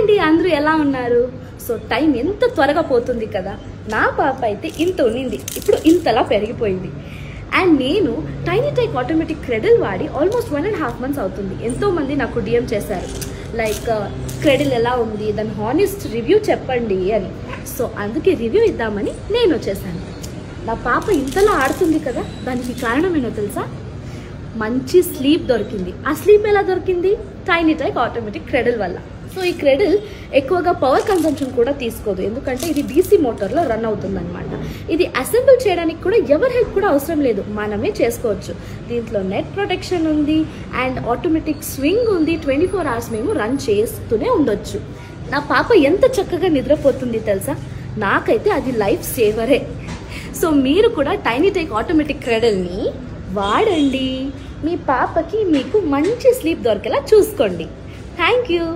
అండి, అందరూ ఎలా ఉన్నారు? సో టైం ఎంత త్వరగా పోతుంది కదా. నా పాప అయితే ఇంత ఉండింది, ఇప్పుడు ఇంతలా పెరిగిపోయింది. అండ్ నేను టైనీ టైక్ ఆటోమేటిక్ క్రెడిల్ వాడి ఆల్మోస్ట్ 1.5 months అవుతుంది. ఎంతోమంది నాకు డిఎం చేశారు, లైక్ క్రెడిల్ ఎలా ఉంది, దాని హానెస్ట్ రివ్యూ చెప్పండి అని. సో అందుకే రివ్యూ ఇద్దామని నేను వచ్చేసాను. నా పాప ఇంతలా ఆడుతుంది కదా, దానికి కారణం ఏంటో తెలుసా? మంచి స్లీప్ దొరికింది. ఆ స్లీప్ ఎలా దొరికింది? టైనీ టైక్ ఆటోమేటిక్ క్రెడిల్ వల్ల. సో ఈ క్రెడిల్ ఎక్కువగా పవర్ కన్సంప్షన్ కూడా తీసుకోదు, ఎందుకంటే ఇది డీసీ మోటార్లో రన్ అవుతుంది అనమాట. ఇది అసెంబుల్ చేయడానికి కూడా ఎవరి హెల్ప్ కూడా అవసరం లేదు, మనమే చేసుకోవచ్చు. దీంట్లో నెట్ ప్రొటెక్షన్ ఉంది అండ్ ఆటోమేటిక్ స్వింగ్ ఉంది. 24 hours మేము రన్ చేస్తూనే ఉండొచ్చు. నా పాప ఎంత చక్కగా నిద్రపోతుంది తెలుసా, నాకైతే అది లైఫ్ సేవరే. సో మీరు కూడా టైనీ టైక్ ఆటోమేటిక్ క్రెడిల్ని వాడండి. మీ పాపకి మీకు మంచి స్లీప్ దొరికేలా చూసుకోండి. Thank you.